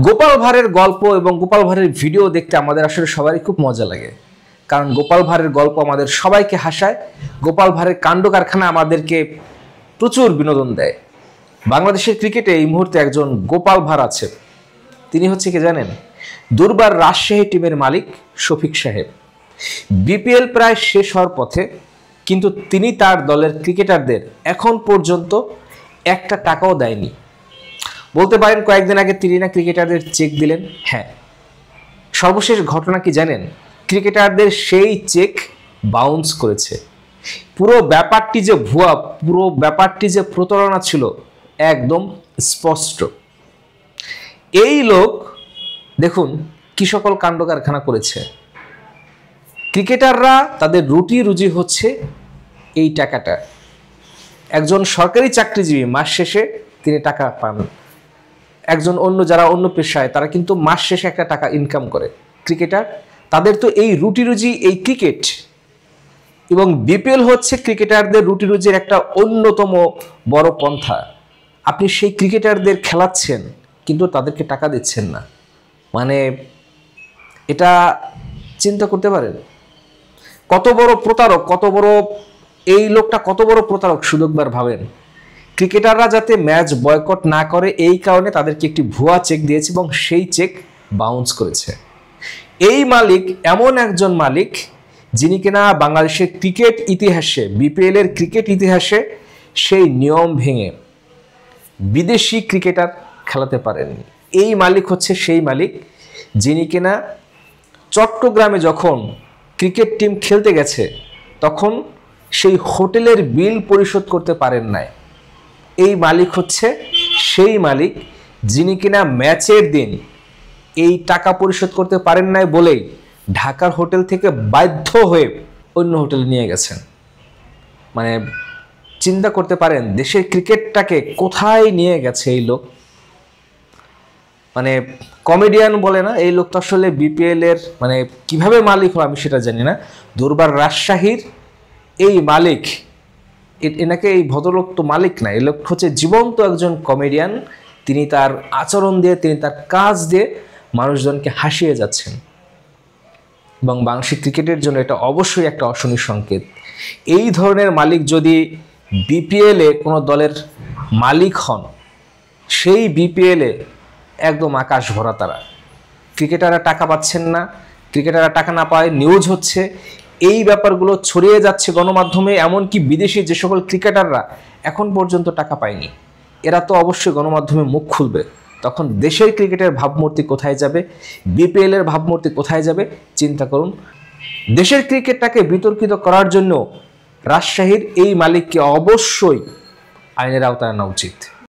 গোপাল ভাঁড়ের গল্প এবং গোপাল ভাঁড়ের ভিডিও দেখতে আমাদের আসলে সবারই খুব মজা লাগে, কারণ গোপাল ভাঁড়ের গল্প আমাদের সবাইকে হাসায়। গোপাল ভাঁড়ের কাণ্ড কারখানা আমাদেরকে প্রচুর বিনোদন দেয়। বাংলাদেশের ক্রিকেটে এই মুহূর্তে একজন গোপাল ভাঁড় আছে, তিনি হচ্ছে কি জানেন? দুর্বার রাজশাহী টিমের মালিক শফিক সাহেব। বিপিএল প্রায় শেষ হওয়ার পথে, কিন্তু তিনি তার দলের ক্রিকেটারদের এখন পর্যন্ত একটা টাকাও দেয়নি। বলতে পারেন কয়েকদিন আগে তিনি না ক্রিকেটারদের চেক দিলেন। হ্যাঁ, সর্বশেষ ঘটনা কি জানেন? ক্রিকেটারদের সেই চেক বাউন্স করেছে। পুরো ব্যাপারটি যে ভুয়া, পুরো ব্যাপারটি যে প্রতারণা ছিল একদম স্পষ্ট। এই লোক দেখুন কি সকল কাণ্ড কারখানা করেছে। ক্রিকেটাররা তাদের রুটি রুজি হচ্ছে এই টাকাটা। একজন সরকারি চাকরিজীবী মাস শেষে তিনি টাকা পান, একজন যারা অন্য পেশায় তারা কিন্তু মাস শেষে একটা টাকা ইনকাম করে। ক্রিকেটার তাদের তো এই রুটি রুজি এই ক্রিকেট, এবং বিপিএল হচ্ছে ক্রিকেটারদের রুটি রুজির একটা অন্যতম বড় পন্থা। আপনি সেই ক্রিকেটারদের খেলাচ্ছেন কিন্তু তাদেরকে টাকা দিচ্ছেন না, মানে এটা চিন্তা করতে পারেন কত বড় প্রতারক, কত বড় এই লোকটা, কত বড় প্রতারক শুধু একবার ভাবেন। ক্রিকেটাররা যাতে ম্যাচ বয়কট না করে এই কারণে তাদেরকে একটি ভুয়া চেক দিয়েছে এবং সেই চেক বাউন্স করেছে। এই মালিক এমন একজন মালিক যিনি কিনা বাংলাদেশের ক্রিকেট ইতিহাসে, বিপিএল এর ক্রিকেট ইতিহাসে সেই নিয়ম ভেঙে বিদেশি ক্রিকেটার খেলাতে পারেননি। এই মালিক হচ্ছে সেই মালিক যিনি কিনা চট্টগ্রামে যখন ক্রিকেট টিম খেলতে গেছে তখন সেই হোটেলের বিল পরিশোধ করতে পারেন নাই। এই মালিক হচ্ছে সেই মালিক যিনি কিনা ম্যাচের দিন এই টাকা পরিশোধ করতে পারেন নাই বলেই ঢাকার হোটেল থেকে বাধ্য হয়ে অন্য হোটেলে নিয়ে গেছেন। মানে চিন্তা করতে পারেন দেশের ক্রিকেটটাকে কোথায় নিয়ে গেছে এই লোক। মানে কমেডিয়ান বলে না, এই লোকটা আসলে বিপিএল এর মানে কিভাবে মালিক হয় আমি সেটা জানি না। দুর্বার রাজশাহীর এই মালিক, এনাকে এই ভদ্রলোক তো মালিক না, এই লোক হচ্ছে জীবন্ত একজন কমেডিয়ান। তিনি তার আচরণ দিয়ে, তিনি তার কাজ দিয়ে মানুষজনকে হাসিয়ে যাচ্ছেন, এবং বাংলাদেশের ক্রিকেটের জন্য এটা অবশ্যই একটা অশনির সংকেত। এই ধরনের মালিক যদি বিপিএলে কোনো দলের মালিক হন, সেই বিপিএলে একদম আকাশ ভরা তারা। ক্রিকেটাররা টাকা পাচ্ছেন না, ক্রিকেটাররা টাকা না পায় নিউজ হচ্ছে, এই ব্যাপারগুলো ছড়িয়ে যাচ্ছে গণমাধ্যমে। এমনকি বিদেশি যে সকল ক্রিকেটাররা এখন পর্যন্ত টাকা পায়নি, এরা তো অবশ্যই গণমাধ্যমে মুখ খুলবে। তখন দেশের ক্রিকেটের ভাবমূর্তি কোথায় যাবে, বিপিএল এর ভাবমূর্তি কোথায় যাবে চিন্তা করুন। দেশের ক্রিকেটটাকে বিতর্কিত করার জন্য রাজশাহীর এই মালিককে অবশ্যই আইনের আওতায় আনা উচিত।